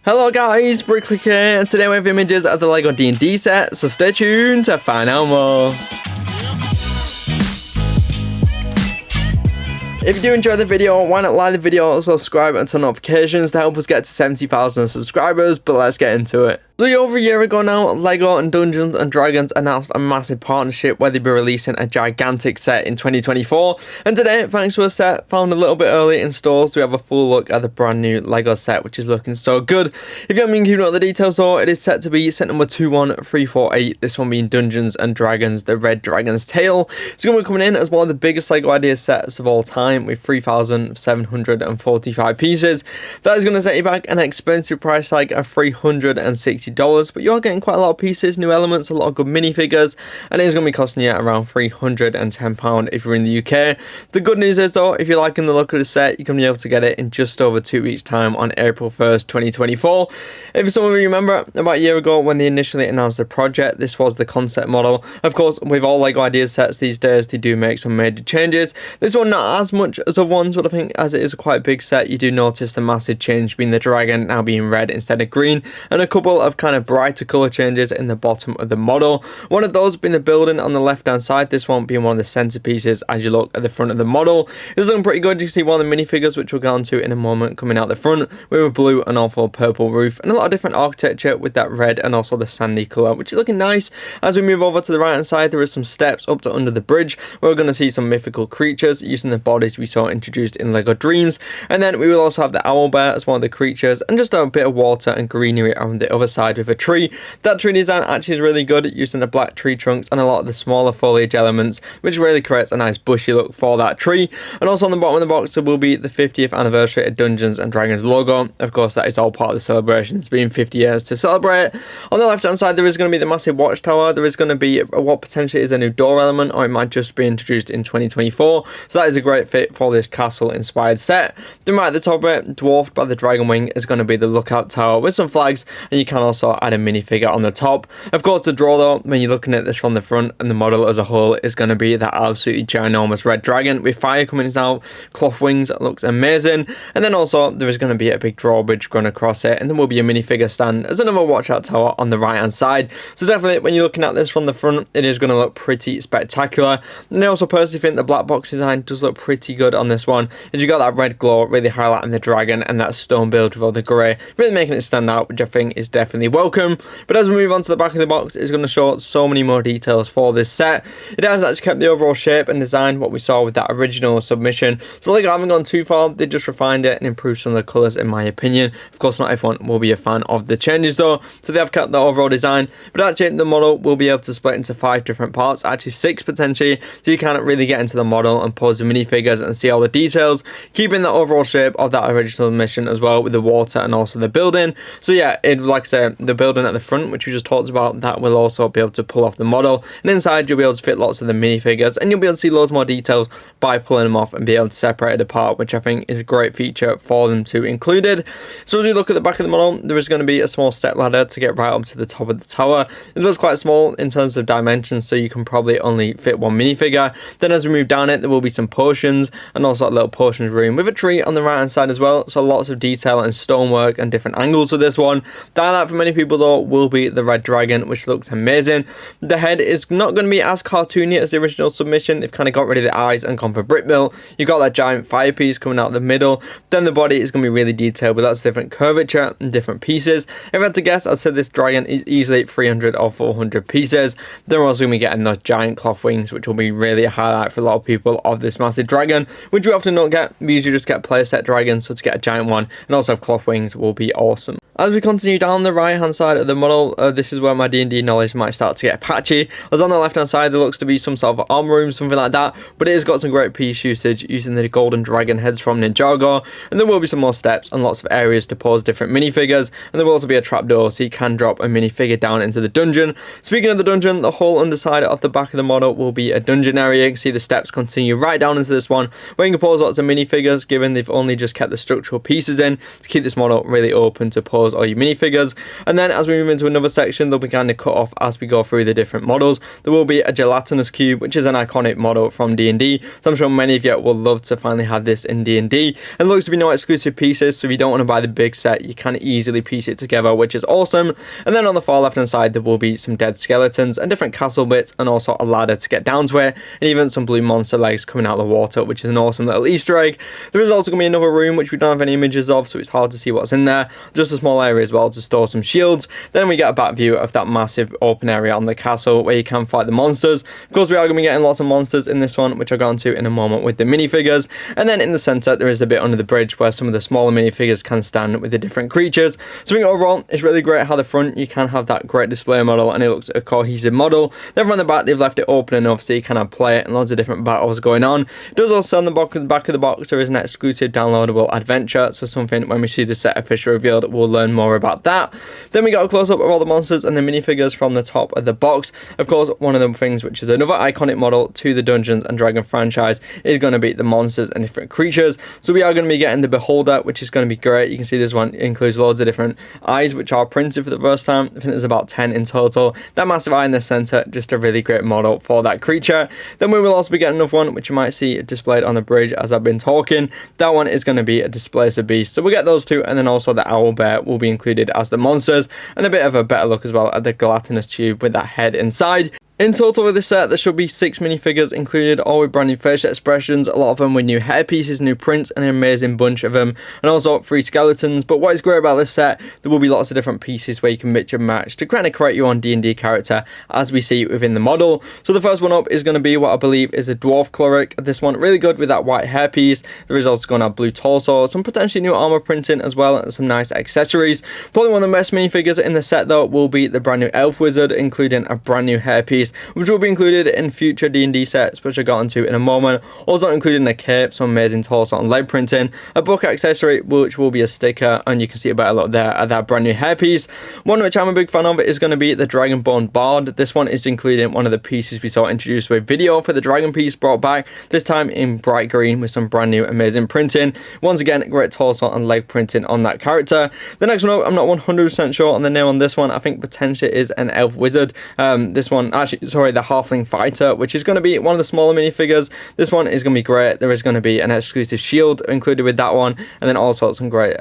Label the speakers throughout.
Speaker 1: Hello guys, Bricklick here, and today we have images of the Lego D&D set, so stay tuned to find out more. If you do enjoy the video, why not like the video, subscribe and turn notifications to help us get to 70,000 subscribers, but let's get into it. So over a year ago now, Lego and Dungeons and Dragons announced a massive partnership where they'd be releasing a gigantic set in 2024. And today, thanks to a set found a little bit early in stores, we have a full look at the brand new Lego set, which is looking so good. If you haven't been keeping up with the details though, it is set to be set number 21348, this one being Dungeons and Dragons, the Red Dragon's Tale. It's going to be coming in as one of the biggest Lego ideas sets of all time with 3,745 pieces. That is going to set you back an expensive price tag of $360. But you're getting quite a lot of pieces, new elements, a lot of good minifigures, and it is going to be costing you around £310 if you're in the UK. The good news is though, if you're liking the look of the set, you're going to be able to get it in just over 2 weeks time on April 1st, 2024. If some of you remember, about a year ago when they initially announced the project, this was the concept model. Of course, with all Lego Ideas sets these days, they do make some major changes. This one not as much as other ones, but I think as it is a quite big set, you do notice the massive change being the dragon now being red instead of green, and a couple of kind of brighter color changes in the bottom of the model. One of those being the building on the left hand side, this one being one of the centerpieces as you look at the front of the model. It's looking pretty good. You can see one of the minifigures, which we'll go on to in a moment, coming out the front with a blue and also purple roof and a lot of different architecture with that red and also the sandy color, which is looking nice. As we move over to the right hand side, there is some steps up to under the bridge where we're going to see some mythical creatures using the bodies we saw introduced in Lego Dreams, and then we will also have the owl bear as one of the creatures and just a bit of water and greenery on the other side with a tree. That tree design actually is really good, using the black tree trunks and a lot of the smaller foliage elements, which really creates a nice bushy look for that tree. And also on the bottom of the box there will be the 50th anniversary of Dungeons and Dragons logo. Of course, that is all part of the celebration. It's been 50 years to celebrate. On the left hand side there is going to be the massive watchtower. There is going to be what potentially is a new door element, or it might just be introduced in 2024, so that is a great fit for this castle inspired set. Then right at the top of it, dwarfed by the dragon wing, is going to be the lookout tower with some flags, and you can also add a minifigure on the top. Of course, the draw though, when you're looking at this from the front and the model as a whole, is going to be that absolutely ginormous red dragon with fire coming out, cloth wings. It looks amazing. And then also there is going to be a big drawbridge going across it, and there will be a minifigure stand as another watchout tower on the right hand side. So definitely when you're looking at this from the front, it is going to look pretty spectacular. And I also personally think the black box design does look pretty good on this one, as you got that red glow really highlighting the dragon and that stone build with all the grey, really making it stand out, which I think is definitely welcome. But as we move on to the back of the box, it's going to show so many more details for this set. It has actually kept the overall shape and design what we saw with that original submission, so like I haven't gone too far. They just refined it and improved some of the colours in my opinion. Of course, not everyone will be a fan of the changes though, so they have kept the overall design, but actually the model will be able to split into 5 different parts, actually 6 potentially, so you can't really get into the model and pose the minifigures and see all the details, keeping the overall shape of that original mission as well with the water and also the building. So yeah, it, like I said, the building at the front, which we just talked about, that will also be able to pull off the model, and inside you'll be able to fit lots of the minifigures, and you'll be able to see loads more details by pulling them off and be able to separate it apart, which I think is a great feature for them to included. So as we look at the back of the model, there is going to be a small step ladder to get right up to the top of the tower. It looks quite small in terms of dimensions, so you can probably only fit one minifigure. Then as we move down it, there will be some potions and also a little potions room with a tree on the right hand side as well, so lots of detail and stonework and different angles with this one. The highlight for many people though will be the red dragon, which looks amazing. The head is not going to be as cartoony as the original submission. They've kind of got rid of the eyes and gone for brick built. You've got that giant fire piece coming out the middle. Then the body is going to be really detailed with lots of different curvature and different pieces. If I had to guess, I'd say this dragon is easily 300 or 400 pieces. Then we're also going to be getting those giant cloth wings, which will be really a highlight for a lot of people of this massive dragon, which we often don't get. We usually just get player set dragons, so to get a giant one and also have cloth wings will be awesome. As we continue down the right hand side of the model, this is where my D&D knowledge might start to get patchy, as on the left hand side there looks to be some sort of armor room, something like that, but it has got some great piece usage using the golden dragon heads from Ninjago, and there will be some more steps and lots of areas to pose different minifigures, and there will also be a trapdoor so you can drop a minifigure down into the dungeon. Speaking of the dungeon, the whole underside of the back of the model will be a dungeon area. You can see the steps continue right down into this one, where you can pose lots of minifigures, given they've only just kept the structural pieces in to keep this model really open to pose models or your minifigures. And then as we move into another section, they'll be kind of cut off as we go through the different models. There will be a gelatinous cube, which is an iconic model from D&D, so I'm sure many of you will love to finally have this in D&D. It looks to be no exclusive pieces, so if you don't want to buy the big set, you can easily piece it together, which is awesome. And then on the far left hand side, there will be some dead skeletons and different castle bits, and also a ladder to get down to it, and even some blue monster legs coming out of the water, which is an awesome little Easter egg. There is also going to be another room which we don't have any images of, so it's hard to see what's in there. Just a small area as well to store some shields. Then we get a back view of that massive open area on the castle where you can fight the monsters. Of course, we are going to be getting lots of monsters in this one, which I'll go into in a moment with the minifigures. And then in the center, there is the bit under the bridge where some of the smaller minifigures can stand with the different creatures. So I think overall, it's really great how the front you can have that great display model and it looks a cohesive model. Then from the back, they've left it open enough so you can play it and loads of different battles going on. It does also on the back of the box, there is an exclusive downloadable adventure. So something when we see the set officially revealed, we'll learn more about that. Then we got a close up of all the monsters and the minifigures from the top of the box. Of course, one of the things which is another iconic model to the Dungeons and Dragons franchise is going to be the monsters and different creatures. So we are going to be getting the Beholder, which is going to be great. You can see this one includes loads of different eyes which are printed for the first time. I think there's about 10 in total. That massive eye in the center, just a really great model for that creature. Then we will also be getting another one which you might see displayed on the bridge as I've been talking. That one is going to be a Displacer Beast. So we'll get those two, and then also the Owl Bear will be included as the monsters, and a bit of a better look as well at the gelatinous tube with that head inside. In total with this set, there should be 6 minifigures included, all with brand new facial expressions, a lot of them with new hair pieces, new prints, and an amazing bunch of them, and also 3 skeletons. But what is great about this set, there will be lots of different pieces where you can mix and match to kind of create your own D&D character as we see within the model. So the first one up is going to be what I believe is a Dwarf Cleric. This one really good with that white hair piece. There is also going to have blue torso, some potentially new armor printing as well, and some nice accessories. Probably one of the best minifigures in the set though will be the brand new Elf Wizard, including a brand new hair piece, which will be included in future D&D sets, which I'll get into in a moment. Also including a cape, some amazing torso and leg printing, a book accessory, which will be a sticker, and you can see a better look there at that brand new hairpiece. One which I'm a big fan of is going to be the Dragonborn Bard. This one is including one of the pieces we saw introduced with video for the dragon piece brought back, this time in bright green with some brand new amazing printing. Once again, great torso and leg printing on that character. The next one, I'm not 100% sure on the name on this one. I think potentially is an Elf Wizard. This one, actually, sorry, the Halfling Fighter, which is going to be one of the smaller minifigures. This one is going to be great. There is going to be an exclusive shield included with that one, and then also some great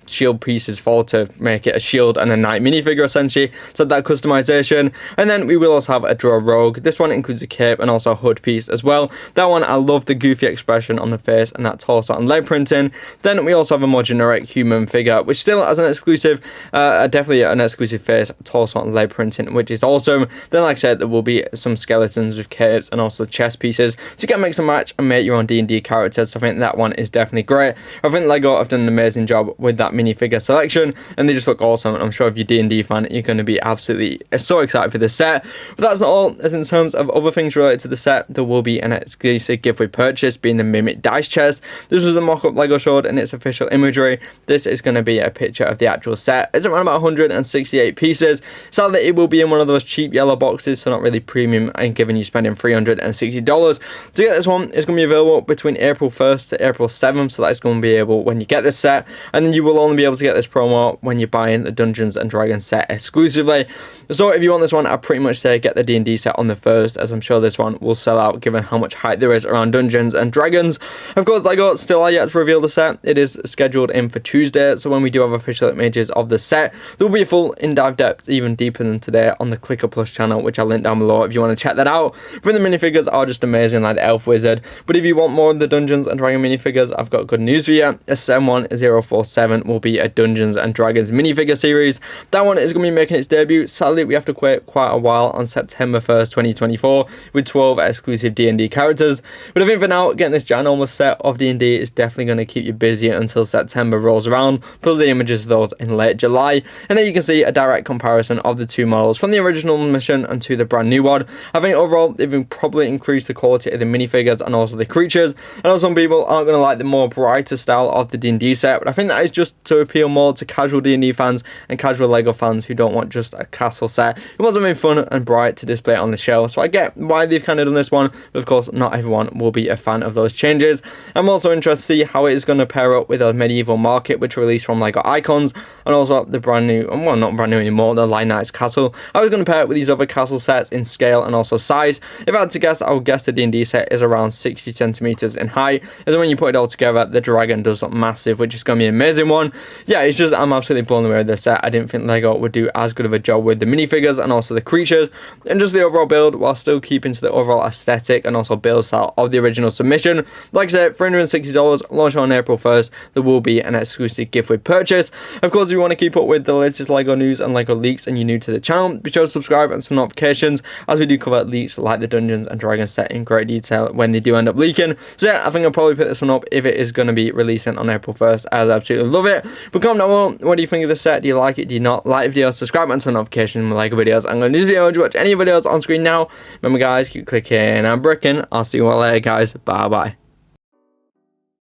Speaker 1: shield pieces for to make it a shield and a knight minifigure essentially, so that customization. And then we will also have a Drow Rogue. This one includes a cape and also a hood piece as well. That one, I love the goofy expression on the face and that torso and leg printing. Then we also have a more generic human figure, which still has an exclusive, definitely an exclusive face, torso and leg printing, which is awesome. Then like I said, there will be some skeletons with capes and also chest pieces, so you can mix and match and make your own D&D characters. So I think that one is definitely great. I think Lego have done an amazing job with that minifigure selection, and they just look awesome. And I'm sure if you're D&D fan, you're going to be absolutely so excited for this set. But that's not all, as in terms of other things related to the set, there will be an exclusive gift with purchase, being the Mimic Dice Chest. This was the mock-up Lego showed in its official imagery. This is going to be a picture of the actual set. It's around about 168 pieces. Sadly, it will be in one of those cheap yellow boxes, so not really premium, and given you spending $360. To get this one, it's going to be available between April 1st to April 7th, so that's going to be able when you get this set, and then you will only be able to get this promo when you're buying the Dungeons and Dragons set exclusively. So if you want this one, I pretty much say get the D&D set on the 1st, as I'm sure this one will sell out given how much hype there is around Dungeons and Dragons. Of course, Lego still are yet to reveal the set. It is scheduled in for Tuesday, so when we do have official images of the set, there will be a full in-dive depth, even deeper than today, on the Clicker Plus channel, which I'll link down below if you want to check that out. But the minifigures are just amazing, like the Elf Wizard. But if you want more of the Dungeons and Dragons minifigures, I've got good news for you. SM1047 will be a Dungeons and Dragons minifigure series. That one is going to be making its debut. Sadly, we have to wait quite a while on September 1st, 2024, with 12 exclusive D&D characters. But I think for now, getting this ginormous set of D&D is definitely going to keep you busy until September rolls around. Plus the images of those in late July. And then you can see a direct comparison of the two models from the original mission and to the brand new one. I think overall, they've probably increased the quality of the minifigures and also the creatures. I know some people aren't going to like the more brighter style of the D&D set, but I think that is just to appeal more to casual D&D fans and casual Lego fans who don't want just a castle set. It was something fun and bright to display on the shelf, so I get why they've kind of done this one, but of course not everyone will be a fan of those changes. I'm also interested to see how it is going to pair up with the medieval market, which released from Lego Icons, and also the brand new, well, not brand new anymore, the Light Knight's castle. I was going to pair it with these other castle sets in scale and also size. If I had to guess, I would guess the D&D set is around 60 centimeters in height, and then when you put it all together, the dragon does look massive, which is going to be an amazing one. Yeah, it's just, I'm absolutely blown away with this set. I didn't think Lego would do as good of a job with the minifigures and also the creatures and just the overall build, while still keeping to the overall aesthetic and also build style of the original submission. Like I said, $360, launch on April 1st. There will be an exclusive gift with purchase. Of course, if you want to keep up with the latest Lego news and Lego leaks and you're new to the channel, be sure to subscribe and some notifications, as we do cover leaks like the Dungeons and Dragons set in great detail when they do end up leaking. So yeah, I think I'll probably pick this one up if it is going to be releasing on April 1st, as I absolutely love it. But comment down below, what do you think of the set? Do you like it? Do you not? Like the video, subscribe and turn notifications with Lego videos. I'm going to do the video to watch any videos on screen now. Remember guys, keep clicking and bricking. I'll see you all later guys. Bye bye.